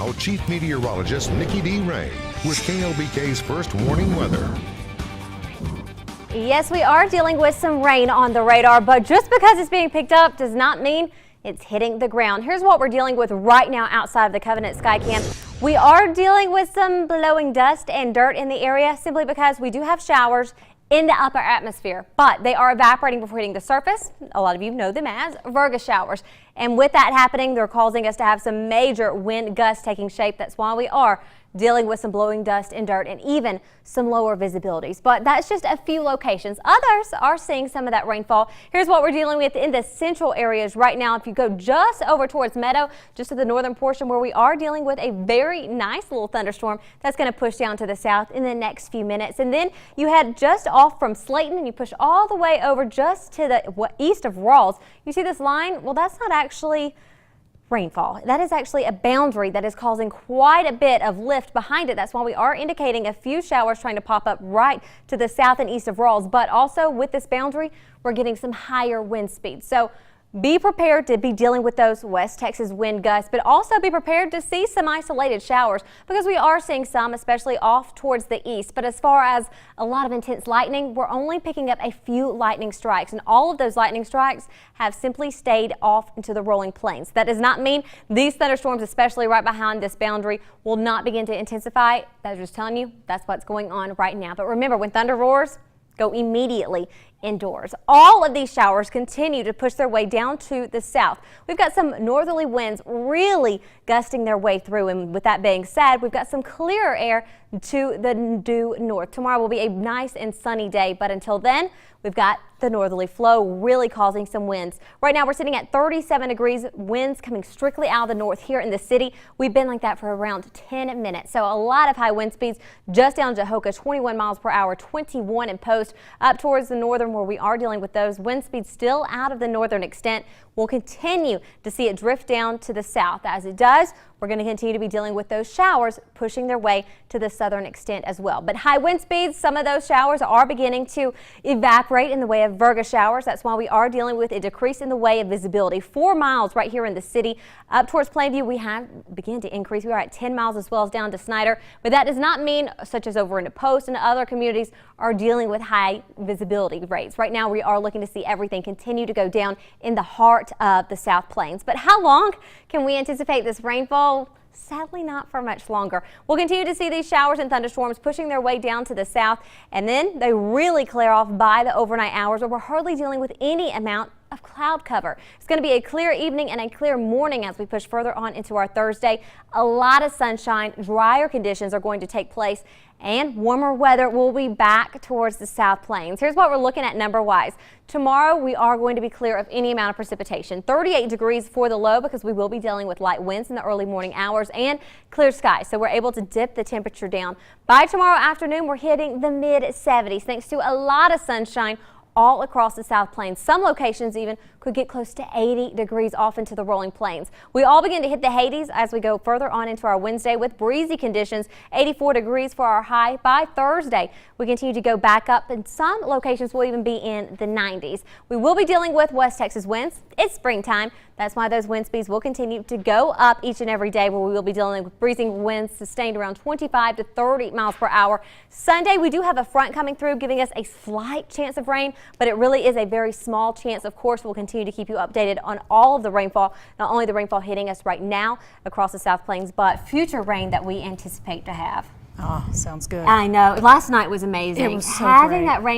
Now, Chief Meteorologist Nikki-Dee with KLBK's first warning weather. Yes, we are dealing with some rain on the radar, but just because it's being picked up does not mean it's hitting the ground. Here's what we're dealing with right now outside of the Covenant Skycam. We are dealing with some blowing dust and dirt in the area simply because we do have showers in the upper atmosphere, but they are evaporating before hitting the surface. A lot of you know them as Virga showers. And with that happening, they're causing us to have some major wind gusts taking shape. That's why we are dealing with some blowing dust and dirt and even some lower visibilities. But that's just a few locations. Others are seeing some of that rainfall. Here's what we're dealing with in the central areas right now. If you go just over towards Meadow, just to the northern portion where we are dealing with a very nice little thunderstorm that's going to push down to the south in the next few minutes. And then you head just off from Slayton and you push all the way over just to the east of Rawls. You see this line? Well, that's not actually rainfall. That is actually a boundary that is causing quite a bit of lift behind it. That's why we are indicating a few showers trying to pop up right to the south and east of Rawls. But also with this boundary, we're getting some higher wind speeds. So be prepared to be dealing with those West Texas wind gusts, but also be prepared to see some isolated showers because we are seeing some, especially off towards the east. But as far as a lot of intense lightning, we're only picking up a few lightning strikes, and all of those lightning strikes have simply stayed off into the rolling plains. That does not mean these thunderstorms, especially right behind this boundary, will not begin to intensify. I'm just telling you, that's what's going on right now. But remember, when thunder roars, go immediately indoors. All of these showers continue to push their way down to the south. We've got some northerly winds really gusting their way through, and with that being said, we've got some clearer air to the due north. Tomorrow will be a nice and sunny day, but until then, we've got the northerly flow really causing some winds. Right now we're sitting at 37 degrees, winds coming strictly out of the north here in the city. We've been like that for around 10 minutes. So a lot of high wind speeds just down Jehoka, 21 miles per hour, 21 in Post, up towards the northern where we are dealing with those wind speeds still out of the northern extent. We'll continue to see it drift down to the south. As it does, we're going to continue to be dealing with those showers pushing their way to the southern extent as well. But high wind speeds, some of those showers are beginning to evaporate in the way of Virga showers. That's why we are dealing with a decrease in the way of visibility. 4 miles right here in the city. Up towards Plainview, we have begun to increase. We are at 10 miles as well as down to Snyder. But that does not mean, such as over in the Post and other communities, are dealing with high visibility rates. Right now, we are looking to see everything continue to go down in the heart of the South Plains. But how long can we anticipate this rainfall? Sadly, not for much longer. We'll continue to see these showers and thunderstorms pushing their way down to the south, and then they really clear off by the overnight hours, where we're hardly dealing with any amount of cloud cover. It's going to be a clear evening and a clear morning as we push further on into our Thursday. A lot of sunshine, drier conditions are going to take place, and warmer weather will be back towards the South Plains. Here's what we're looking at number-wise. Tomorrow, we are going to be clear of any amount of precipitation. 38 degrees for the low because we will be dealing with light winds in the early morning hours and clear skies, so we're able to dip the temperature down. By tomorrow afternoon, we're hitting the mid-70s thanks to a lot of sunshine all across the South Plains. Some locations even could get close to 80 degrees off into the rolling plains. We all begin to hit the 80s as we go further on into our Wednesday with breezy conditions. 84 degrees for our high by Thursday. We continue to go back up, and some locations will even be in the 90s. We will be dealing with West Texas winds. It's springtime. That's why those wind speeds will continue to go up each and every day, where we will be dealing with breezing winds sustained around 25 to 30 miles per hour. Sunday, we do have a front coming through, giving us a slight chance of rain, but it really is a very small chance. Of course, we'll continue to keep you updated on all of the rainfall, not only the rainfall hitting us right now across the South Plains, but future rain that we anticipate to have. Oh, sounds good. I know. Last night was amazing. It was so Having great. that rain